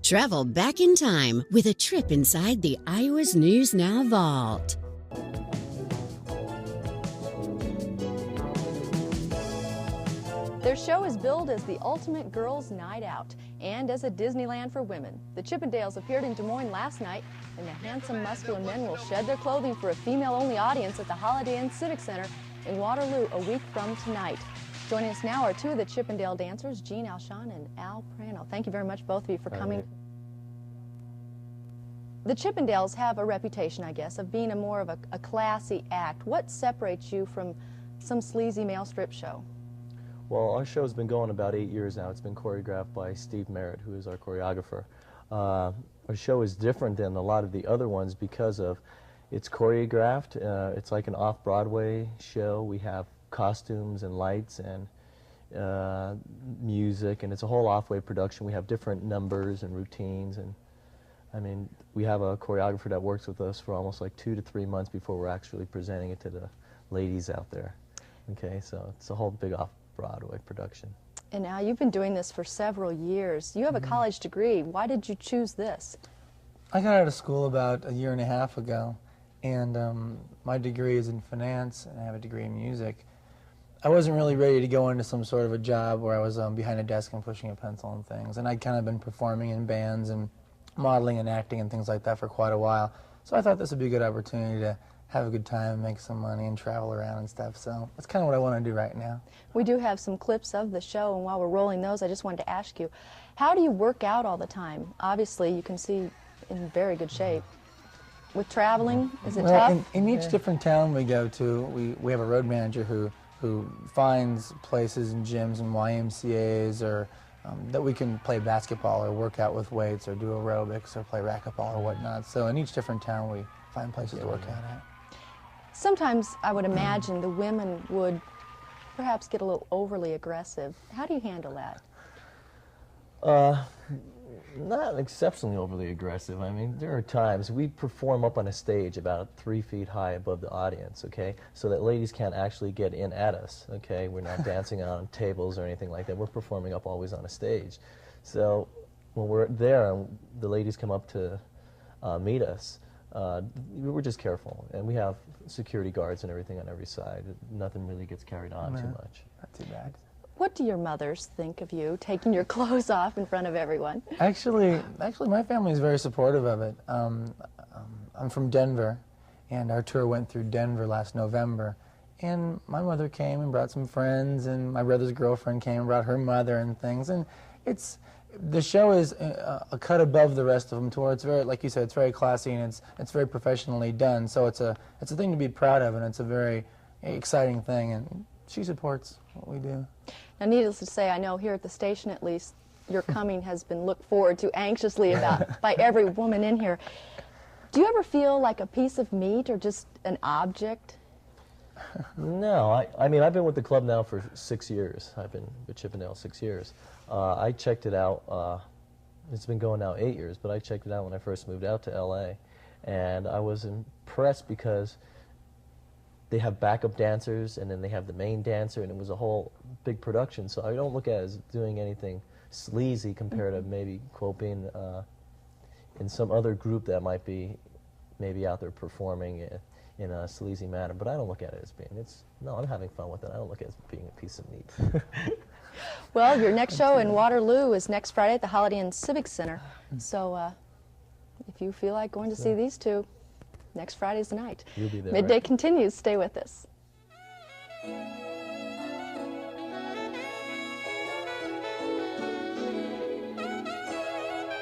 Travel back in time with a trip inside the Iowa's News Now vault. Their show is billed as the ultimate girls' night out and as a Disneyland for women. The Chippendales appeared in Des Moines last night, and the handsome, muscular men will shed their clothing for a female-only audience at the Holiday Inn Civic Center in Waterloo a week from tonight. Joining us now are two of the Chippendale dancers, Jean Alshon and Al Prano. Thank you very much, both of you, for coming. The Chippendales have a reputation, I guess, of being more of a classy act. What separates you from some sleazy male strip show? Well, our show's been going about 8 years now. It's been choreographed by Steve Merritt, who is our choreographer. Our show is different than a lot of the other ones because of it's choreographed. It's like an off-Broadway show. We have costumes and lights and music, and it's a whole off-way production. We have different numbers and routines, and I mean, we have a choreographer that works with us for almost like 2 to 3 months before we're actually presenting it to the ladies out there. Okay, so it's a whole big off-Broadway production. And now you've been doing this for several years. You have a college degree. Why did you choose this? I got out of school about a year and a half ago, and my degree is in finance, and I have a degree in music. I wasn't really ready to go into some sort of a job where I was behind a desk and pushing a pencil and things, and I'd kind of been performing in bands and modeling and acting and things like that for quite a while. So I thought this would be a good opportunity to have a good time, make some money, and travel around and stuff. So that's kind of what I want to do right now. We do have some clips of the show, and while we're rolling those, I just wanted to ask you, how do you work out all the time? Obviously, you can see in very good shape. With traveling, is it tough? In each different town we go to, we have a road manager who finds places and gyms and YMCAs or that we can play basketball or work out with weights or do aerobics or play racquetball or whatnot. So in each different town we find places to work out at. Sometimes I would imagine the women would perhaps get a little overly aggressive. How do you handle that? Not exceptionally overly aggressive. I mean, there are times we perform up on a stage about 3 feet high above the audience, okay, so that ladies can't actually get in at us, okay? We're not dancing on tables or anything like that. We're performing up always on a stage. So when we're there and the ladies come up to meet us, we're just careful, and we have security guards and everything on every side. Nothing really gets carried on too much. Not too bad. What do your mothers think of you taking your clothes off in front of everyone? Actually, my family is very supportive of it. I'm from Denver, and our tour went through Denver last November. And my mother came and brought some friends, and my brother's girlfriend came and brought her mother and things. And the show is a cut above the rest of them, to where it's very, like you said, it's very classy and it's very professionally done. So it's a thing to be proud of, and it's a very exciting thing. And she supports what we do. Now, needless to say, I know here at the station, at least, your coming has been looked forward to anxiously about by every woman in here. Do you ever feel like a piece of meat or just an object? No, I mean, I've been with the club now for 6 years. I've been with Chippendale 6 years. I checked it out. It's been going now 8 years, but I checked it out when I first moved out to LA, and I was impressed because they have backup dancers, and then they have the main dancer, and it was a whole big production. So I don't look at it as doing anything sleazy compared to maybe, quote, being in some other group that might be maybe out there performing in a sleazy manner. But I don't look at it as being, no, I'm having fun with it. I don't look at it as being a piece of meat. Well, your next show in Waterloo is next Friday at the Holiday Inn Civic Center. So if you feel like going to see these two, next Friday's the night. You'll be there, Midday right? continues. Stay with us.